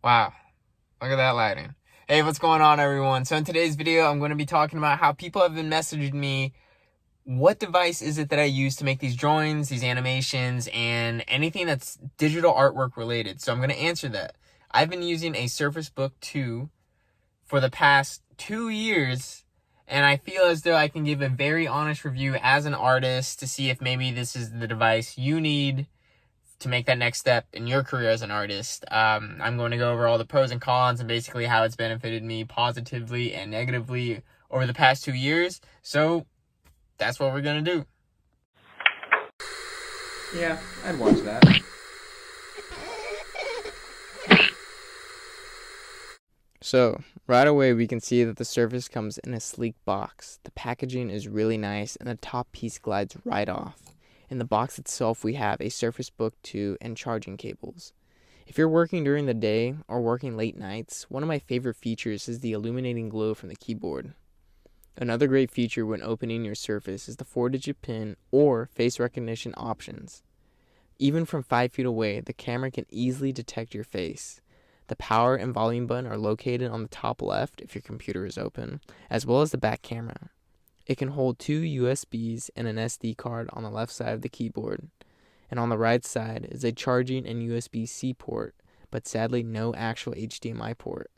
Wow, look at that lighting. Hey, what's going on, everyone? So in today's video, I'm going to be talking about how people have been messaging me. What device is it that I use to make these drawings, these animations, and anything that's digital artwork related? So I'm going to answer that. I've been using a Surface Book 2 for the past 2 years, and I feel as though I can give a very honest review as an artist to see if maybe this is the device you need to make that next step in your career as an artist. I'm going to go over all the pros and cons and basically how it's benefited me positively and negatively over the past 2 years. So that's what we're going to do. Yeah, I'd watch that. So, right away we can see that the Surface comes in a sleek box. The packaging is really nice and the top piece glides right off. In the box itself we have a Surface Book 2 and charging cables. If you're working during the day or working late nights, one of my favorite features is the illuminating glow from the keyboard. Another great feature when opening your Surface is the 4-digit PIN or face recognition options. Even from 5 feet away, the camera can easily detect your face. The power and volume button are located on the top left if your computer is open, as well as the back camera. It can hold 2 USBs and an SD card on the left side of the keyboard, and on the right side is a charging and USB-C port, but sadly no actual HDMI port.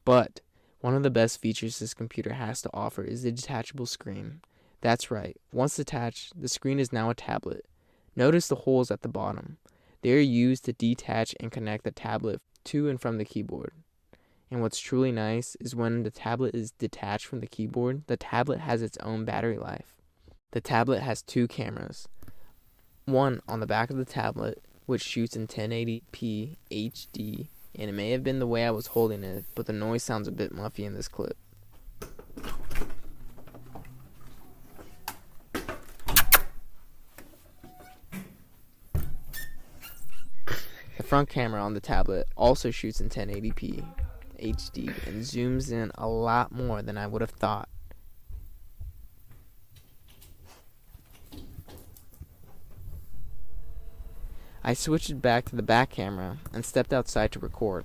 But one of the best features this computer has to offer is the detachable screen. That's right, once detached, the screen is now a tablet. Notice the holes at the bottom. They are used to detach and connect the tablet to and from the keyboard. And what's truly nice is when the tablet is detached from the keyboard, the tablet has its own battery life. The tablet has 2 cameras. One on the back of the tablet, which shoots in 1080p HD, and it may have been the way I was holding it, but the noise sounds a bit muffy in this clip. The front camera on the tablet also shoots in 1080p HD and zooms in a lot more than I would have thought. I switched it back to the back camera and stepped outside to record.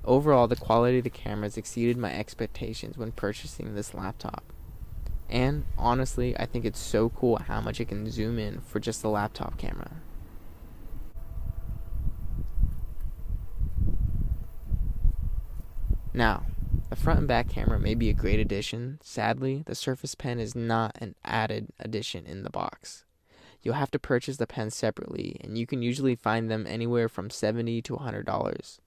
Overall, the quality of the cameras exceeded my expectations when purchasing this laptop. And honestly, I think it's so cool how much it can zoom in for just a laptop camera. Now, the front and back camera may be a great addition. Sadly, the Surface Pen is not an added addition in the box. You'll have to purchase the pen separately, and you can usually find them anywhere from $70 to $100.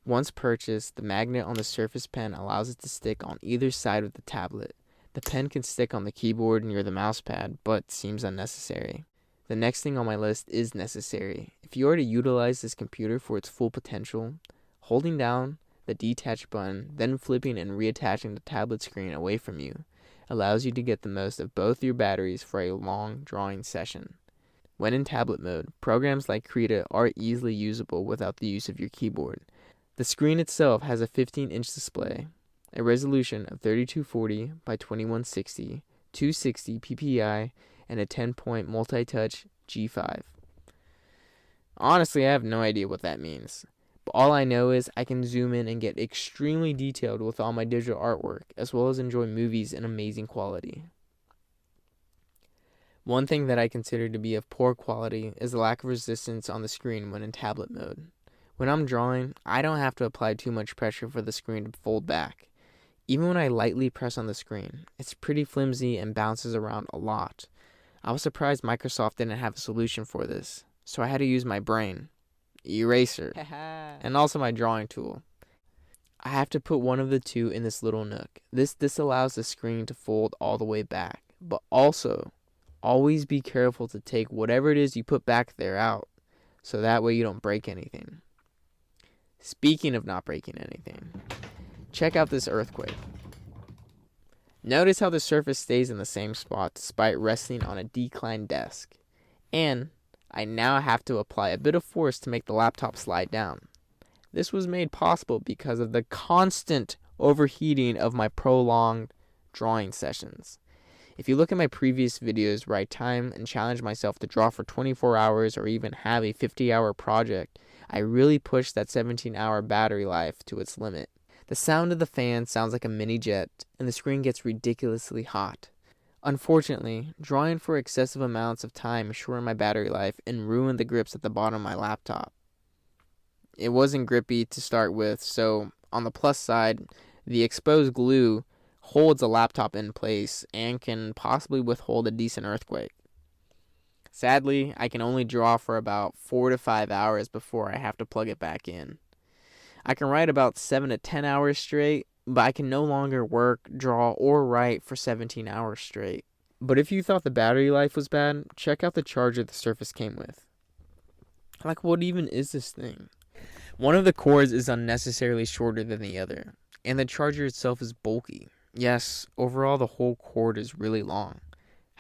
Once purchased, the magnet on the Surface Pen allows it to stick on either side of the tablet. The pen can stick on the keyboard near the mouse pad, but seems unnecessary. The next thing on my list is necessary. If you are to utilize this computer for its full potential, holding down the detach button, then flipping and reattaching the tablet screen away from you, allows you to get the most of both your batteries for a long drawing session. When in tablet mode, programs like Krita are easily usable without the use of your keyboard. The screen itself has a 15-inch display, a resolution of 3240 by 2160, 260 ppi, and a 10-point multi-touch G5. Honestly, I have no idea what that means. But all I know is I can zoom in and get extremely detailed with all my digital artwork, as well as enjoy movies in amazing quality. One thing that I consider to be of poor quality is the lack of resistance on the screen when in tablet mode. When I'm drawing, I don't have to apply too much pressure for the screen to fold back. Even when I lightly press on the screen, it's pretty flimsy and bounces around a lot. I was surprised Microsoft didn't have a solution for this, so I had to use my brain. Eraser, and also my drawing tool. I have to put one of the two in this little nook. This allows the screen to fold all the way back, but also always be careful to take whatever it is you put back there out, so that way you don't break anything. Speaking of not breaking anything, check out this earthquake. Notice how the Surface stays in the same spot despite resting on a declined desk. And I now have to apply a bit of force to make the laptop slide down. This was made possible because of the constant overheating of my prolonged drawing sessions. If you look at my previous videos where I time and challenge myself to draw for 24 hours or even have a 50-hour project, I really pushed that 17-hour battery life to its limit. The sound of the fan sounds like a mini jet, and the screen gets ridiculously hot. Unfortunately, drawing for excessive amounts of time shortened my battery life and ruined the grips at the bottom of my laptop. It wasn't grippy to start with, so on the plus side, the exposed glue holds a laptop in place and can possibly withhold a decent earthquake. Sadly, I can only draw for about 4 to 5 hours before I have to plug it back in. I can write about 7 to 10 hours straight, but I can no longer work, draw, or write for 17 hours straight. But if you thought the battery life was bad, check out the charger the Surface came with. Like, what even is this thing? One of the cords is unnecessarily shorter than the other, and the charger itself is bulky. Yes, overall the whole cord is really long.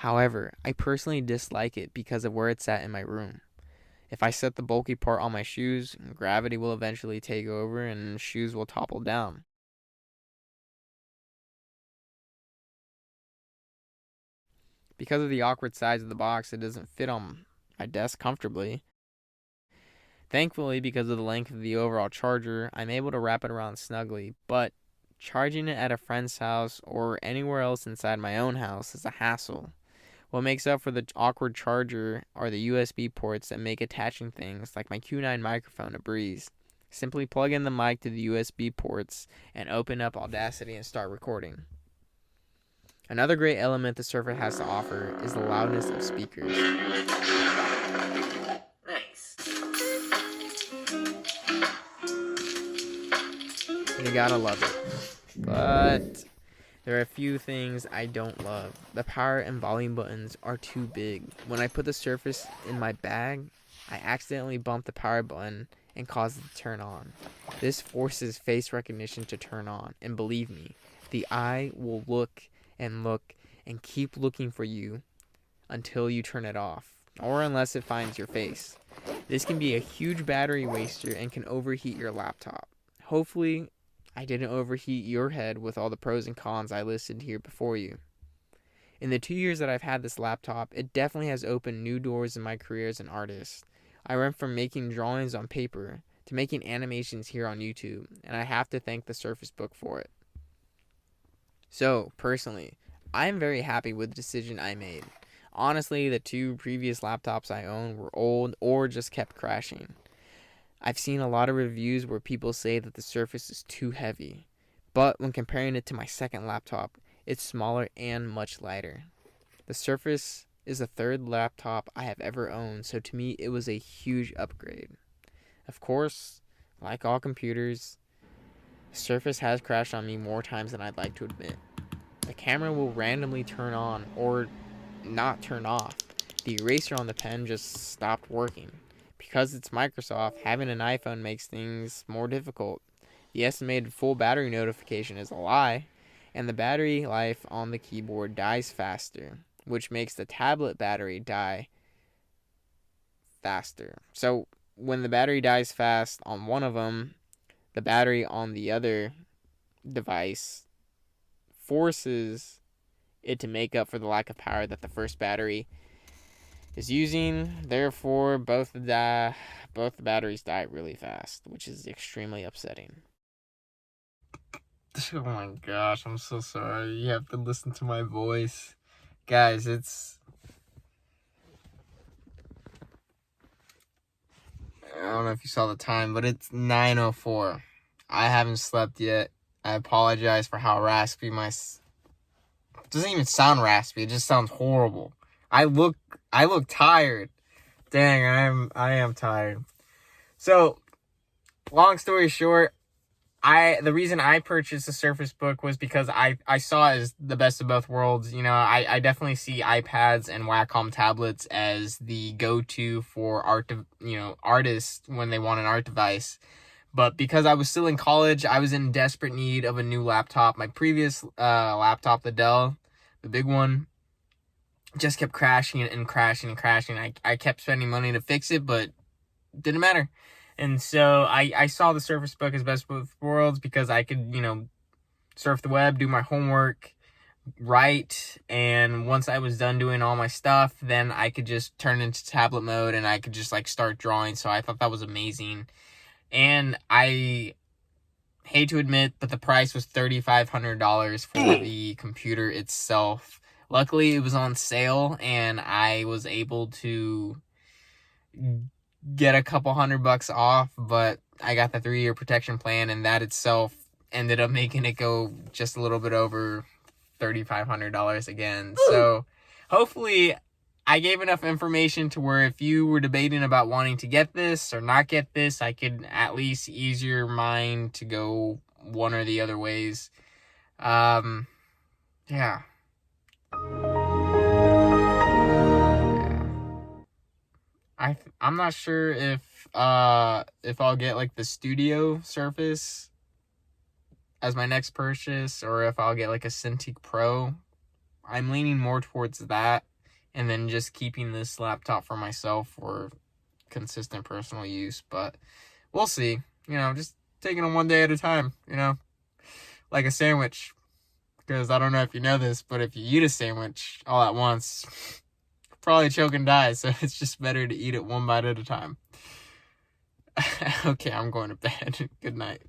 However, I personally dislike it because of where it's at in my room. If I set the bulky part on my shoes, gravity will eventually take over and shoes will topple down. Because of the awkward size of the box, it doesn't fit on my desk comfortably. Thankfully, because of the length of the overall charger, I'm able to wrap it around snugly, but charging it at a friend's house or anywhere else inside my own house is a hassle. What makes up for the awkward charger are the USB ports that make attaching things like my Q9 microphone a breeze. Simply plug in the mic to the USB ports and open up Audacity and start recording. Another great element the Surface has to offer is the loudness of speakers. Nice. You gotta love it. But there are a few things I don't love. The power and volume buttons are too big. When I put the Surface in my bag, I accidentally bumped the power button and caused it to turn on. This forces face recognition to turn on, and believe me, the eye will look and keep looking for you until you turn it off, or unless it finds your face. This can be a huge battery waster and can overheat your laptop. Hopefully, I didn't overheat your head with all the pros and cons I listed here before you. In the 2 years that I've had this laptop, it definitely has opened new doors in my career as an artist. I went from making drawings on paper to making animations here on YouTube, and I have to thank the Surface Book for it. So, personally, I am very happy with the decision I made. Honestly, the 2 previous laptops I owned were old or just kept crashing. I've seen a lot of reviews where people say that the Surface is too heavy, but when comparing it to my second laptop, it's smaller and much lighter. The Surface is the 3rd laptop I have ever owned, so to me it was a huge upgrade. Of course, like all computers, Surface has crashed on me more times than I'd like to admit. The camera will randomly turn on or not turn off. The eraser on the pen just stopped working. Because it's Microsoft, having an iPhone makes things more difficult. The estimated full battery notification is a lie, and the battery life on the keyboard dies faster, which makes the tablet battery die faster. So when the battery dies fast on one of them, the battery on the other device forces it to make up for the lack of power that the first battery is using. Therefore, both the batteries die really fast, which is extremely upsetting. Oh my gosh, I'm so sorry. You have to listen to my voice. Guys, I don't know if you saw the time, but it's 9:04. I haven't slept yet. I apologize for how raspy it doesn't even sound raspy. It just sounds horrible. I look tired. Dang, I am tired. So, long story short, the reason I purchased the Surface Book was because I saw it as the best of both worlds. You know, I definitely see iPads and Wacom tablets as the go-to for artists when they want an art device. But because I was still in college, I was in desperate need of a new laptop. My previous laptop, the Dell, the big one, just kept crashing and crashing and crashing. I kept spending money to fix it, but it didn't matter. And so I saw the Surface Book as best of both worlds because I could, surf the web, do my homework, right, and once I was done doing all my stuff, then I could just turn into tablet mode and I could just like start drawing. So I thought that was amazing. And I hate to admit, but the price was $3,500 for the computer itself. Luckily, it was on sale, and I was able to get a couple $100 off, but I got the 3-year protection plan, and that itself ended up making it go just a little bit over $3,500 again. So hopefully I gave enough information to where if you were debating about wanting to get this or not get this, I could at least ease your mind to go one or the other ways. Yeah. I'm not sure if I'll get like the Studio Surface as my next purchase, or if I'll get like a Cintiq Pro. I'm leaning more towards that, and then just keeping this laptop for myself for consistent personal use. But we'll see. Just taking it one day at a time, like a sandwich. Because I don't know if you know this, but if you eat a sandwich all at once, you'll probably choke and die. So it's just better to eat it one bite at a time. Okay, I'm going to bed. Good night.